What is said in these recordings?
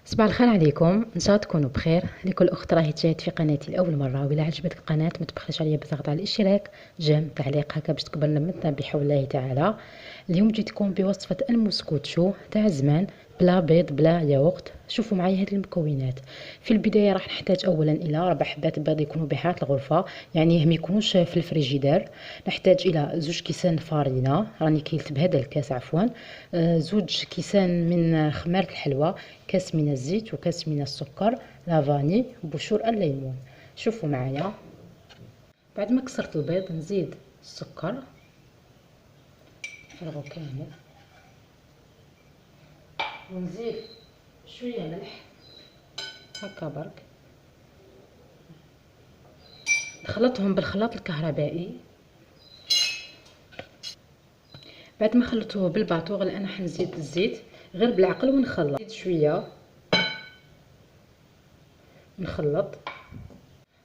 صباح الخير عليكم، ان شاء الله تكونوا بخير. لكل اخت راهي تشاهد في قناتي لاول مره، وإلا عجبتك القناه ما تبخلش عليا بالضغط على الاشتراك، جيم، تعليق هكا باش تقبلنا مثلا بحول الله تعالى. اليوم جيتكم بوصفه المسكوتشو تاع زمان، بلا بيض بلا ياغورت. شوفوا معايا هذه المكونات. في البدايه راح نحتاج اولا الى 4 حبات بيض يكونوا بحالة الغرفه، يعني ما يكونوش في الفريجيدير. نحتاج الى 2 كيسان فارينه، راني كيلت بهذا الكاس عفوا. 2 كيسان من خميره الحلوى، كاس من الزيت وكاس من السكر، لافاني، بشور الليمون. شوفوا معايا. بعد ما كسرت البيض نزيد السكر، نفرغو كامل، ونزيد شويه ملح هكا برك. نخلطهم بالخلاط الكهربائي. بعد ما خلطوه بالباطوغ انا حنزيد الزيت غير بالعقل ونخلط. نزيد شويه نخلط.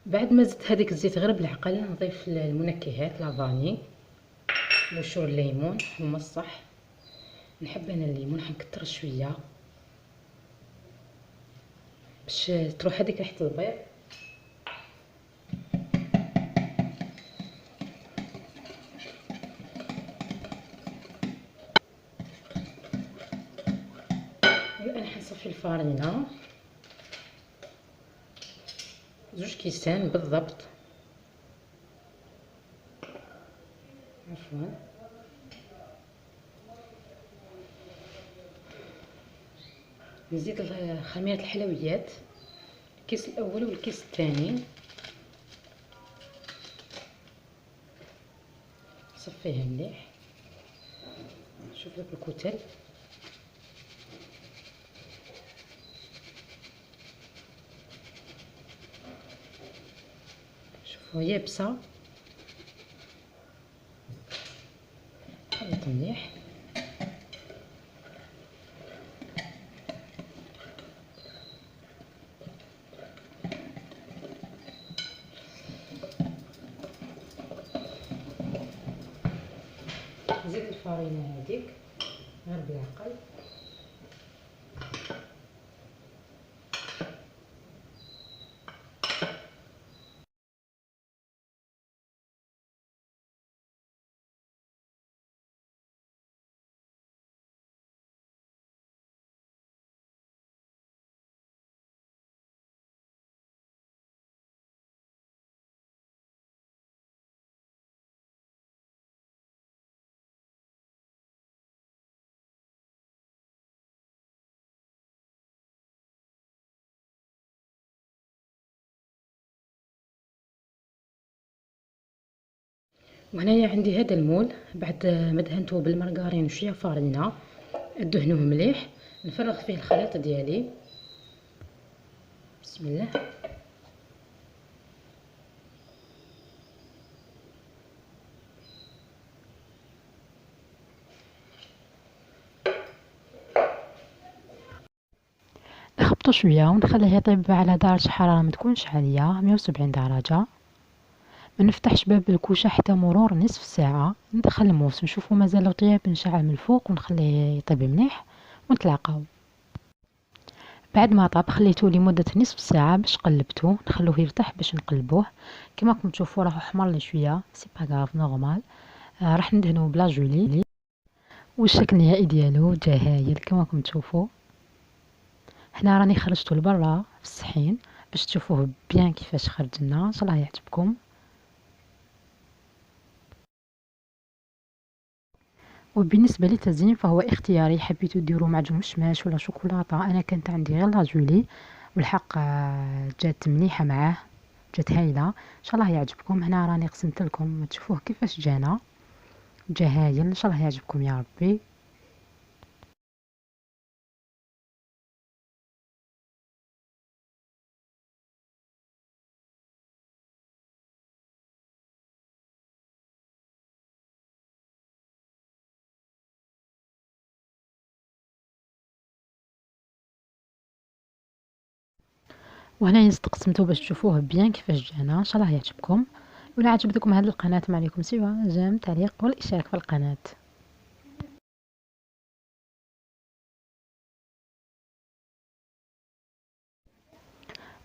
بعد ما زدت هذيك الزيت غير بالعقل نضيف المنكهات، لافاني، بشور الليمون هما الصح. نحب انا الليمون حنكتر شويه باش تروح هذيك ريحه البيض. الان حنصفي الفارينه، 2 كيسان بالضبط، عفوا. نزيد خميرة الحلويات، الكيس الاول والكيس الثاني، صفيها مليح. شوف داك الكتل، شوفوا يابسه، خلط مليح. نزيد الفارينه هذيك غير بالعقل. وهنايا عندي هذا المول، بعد ما دهنته بالمارغرين وشويه فارينه، ادهنوه مليح. نفرغ فيه الخليط ديالي، بسم الله. نخبطو شويه ونخليه يطيب على درجه حراره ما تكونش عاليه، 170 درجه. ما نفتحش باب الكوشه حتى مرور نصف ساعه. ندخل الموس نشوفو مازال طياب، نشعل من الفوق ونخليه يطيب مليح ونتلاقاو. بعد ما طاب خليته لمده نصف ساعه باش قلبته، نخلوه يرتاح باش نقلبوه. كما راكم تشوفوا راه حمر لي شويه، سي با غاف نورمال. راح ندهنوه بلا جولي، والشكل النهائي ديالو جا هايل كما راكم تشوفوا. هنا راني خرجته لبرا في الصحين باش تشوفوه بيان كيفاش خرج لنا. ان شاء الله يعجبكم. وبالنسبه للتزيين فهو اختياري، حبيتو ديروا معجون مشماش ولا شوكولاته، انا كانت عندي غير لاجولي، والحق جات مليحه معاه، جات هايله. ان شاء الله يعجبكم. هنا راني قسمت لكم تشوفوه كيفاش جانا، جا هايل. ان شاء الله يعجبكم يا ربي. وهنا قسمته باش تشوفوه بيان كيفاش جانا. ان شاء الله يعجبكم. ولا عجبتكم هذه القناه ما عليكم سوى جيم، تعليق والاشتراك في القناه.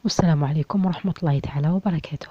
والسلام عليكم ورحمة الله تعالى وبركاته.